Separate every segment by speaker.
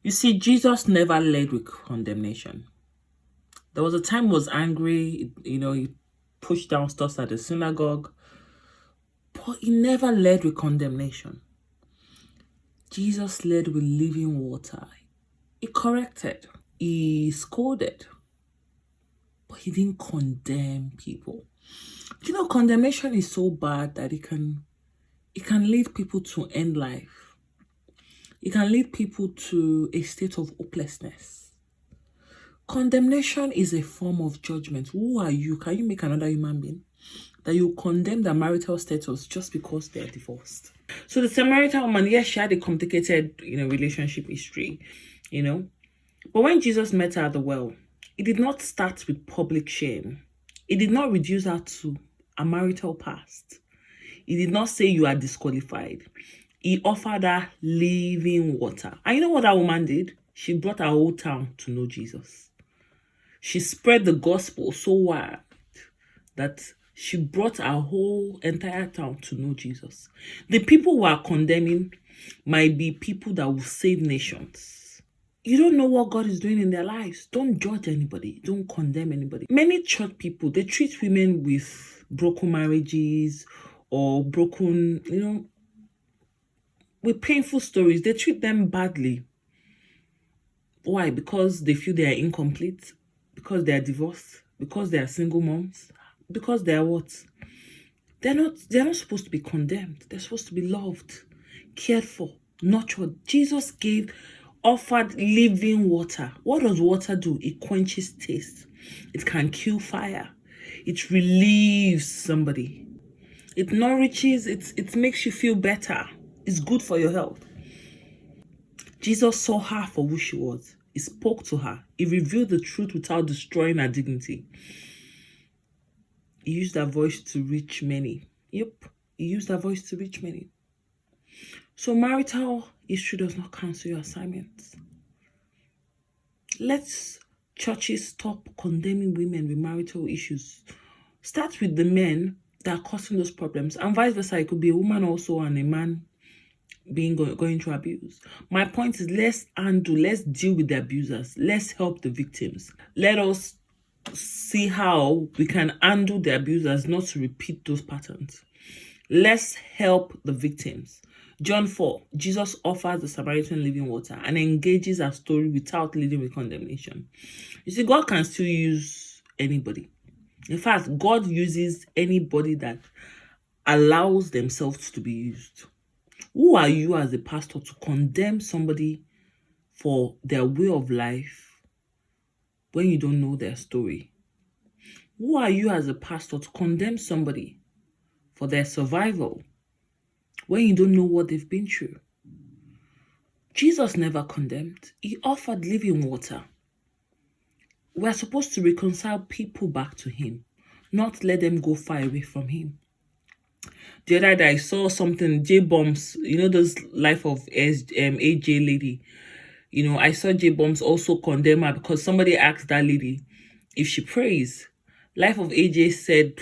Speaker 1: You see, Jesus never led with condemnation. There was a time he was angry, he pushed down stuff at the synagogue, but he never led with condemnation. Jesus led with living water. He corrected, he scolded, but he didn't condemn people. Condemnation is so bad that it can lead people to end life. It can lead people to a state of hopelessness. Condemnation is a form of judgment. Who are you? Can you make another human being? That you condemn their marital status just because they're divorced. So the Samaritan woman, yes, she had a complicated, relationship history, But when Jesus met her at the well, it did not start with public shame. It did not reduce her to a marital past. He did not say you are disqualified. He offered her living water. And you know what that woman did? She brought her whole town to know Jesus. She spread the gospel so wide that she brought our whole entire town to know Jesus. The people who are condemning might be people that will save nations. You don't know what God is doing in their lives. Don't judge anybody. Don't condemn anybody. Many church people, they treat women with broken marriages or broken, with painful stories. They treat them badly. Why? Because they feel they are incomplete. Because they are divorced. Because they are single moms. Because they are what? They're not supposed to be condemned. They're supposed to be loved, cared for, nurtured. Jesus offered living water. What does water do? It quenches thirst. It can kill fire. It relieves somebody. It nourishes, it makes you feel better. It's good for your health. Jesus saw her for who she was. He spoke to her. He revealed the truth without destroying her dignity. He used that voice to reach many. Yep, he used that voice to reach many. So marital issue does not cancel your assignments. Let's churches stop condemning women with marital issues. Start with the men that are causing those problems, and vice versa. It could be a woman also and a man going through abuse. My point is, let's deal with the abusers. Let's help the victims. Let us see how we can handle the abusers not to repeat those patterns. Let's help the victims. John 4, Jesus offers the Samaritan living water and engages our story without leading with condemnation. You see, God can still use anybody. In fact, God uses anybody that allows themselves to be used. Who are you as a pastor to condemn somebody for their way of life when you don't know their story? Who are you as a pastor to condemn somebody for their survival when you don't know what they've been through? Jesus never condemned. He offered living water. We're supposed to reconcile people back to him, not let them go far away from him. The other day I saw something, J-Bombs, this life of AJ lady. I saw J-Bombs also condemn her because somebody asked that lady if she prays. Life of AJ said,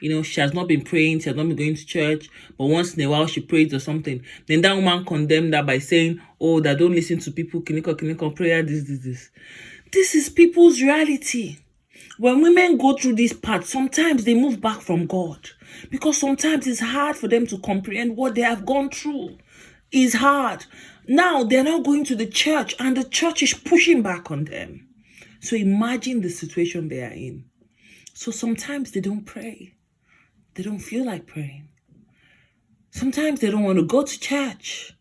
Speaker 1: she has not been praying, she has not been going to church, but once in a while she prays or something. Then that woman condemned her by saying, oh, that don't listen to people, clinical prayer, this. This is people's reality. When women go through this part, sometimes they move back from God because sometimes it's hard for them to comprehend what they have gone through. It's hard. Now they're not going to the church and the church is pushing back on them. So imagine the situation they are in. So sometimes they don't pray. They don't feel like praying. Sometimes they don't want to go to church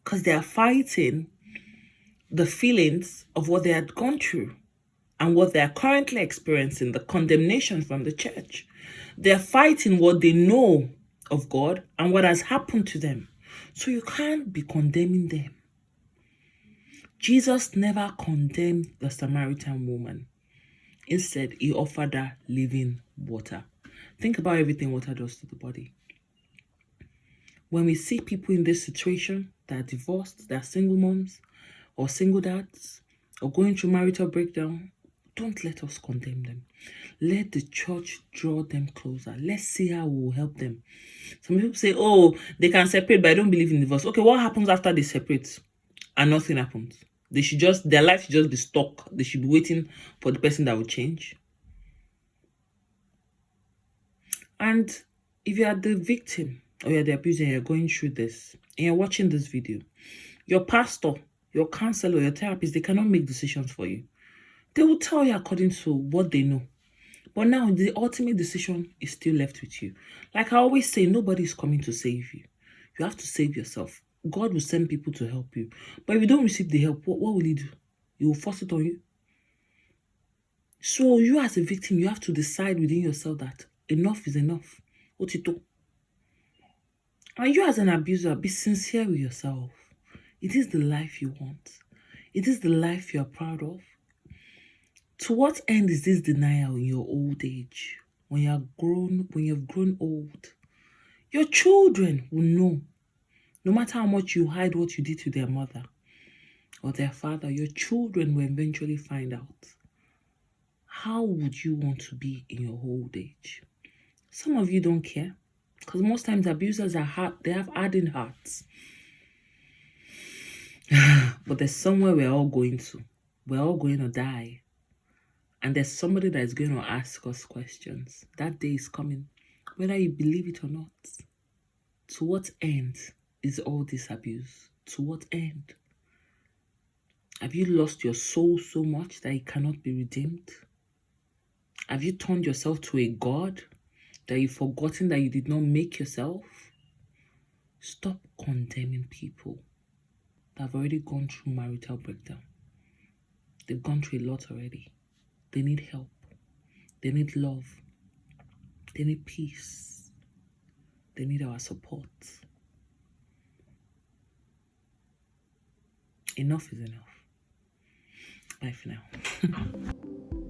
Speaker 1: because they are fighting the feelings of what they had gone through and what they are currently experiencing, the condemnation from the church. They're fighting what they know of God and what has happened to them. So you can't be condemning them. Jesus never condemned the Samaritan woman. Instead, he offered her living water. Think about everything water does to the body. When we see people in this situation that are divorced, that are single moms or single dads or going through marital breakdown, don't let us condemn them. Let the church draw them closer. Let's see how we will help them. Some people say, oh, they can separate, but I don't believe in divorce. Okay, what happens after they separate and nothing happens? Their life should just be stuck. They should be waiting for the person that will change. And if you are the victim or you're the abuser and you're going through this and you're watching this video, your pastor, your counselor, your therapist, they cannot make decisions for you. They will tell you according to what they know. But now the ultimate decision is still left with you. Like I always say, nobody is coming to save you. You have to save yourself. God will send people to help you. But if you don't receive the help, what will he do? He will force it on you. So you as a victim, you have to decide within yourself that enough is enough. Otito. And you as an abuser, be sincere with yourself. It is the life you want. It is the life you are proud of. To what end is this denial in your old age? When you've grown old, your children will know. No matter how much you hide what you did to their mother or their father, your children will eventually find out. How would you want to be in your old age? Some of you don't care, because most times abusers are hard. They have hardened hearts. But there's somewhere we're all going to. We're all going to die. And there's somebody that is going to ask us questions. That day is coming, whether you believe it or not. To what end is all this abuse? To what end? Have you lost your soul so much that it cannot be redeemed? Have you turned yourself to a god that you've forgotten that you did not make yourself? Stop condemning people that have already gone through marital breakdown. They've gone through a lot already. They need help. They need love. They need peace. They need our support. Enough is enough. Bye for now.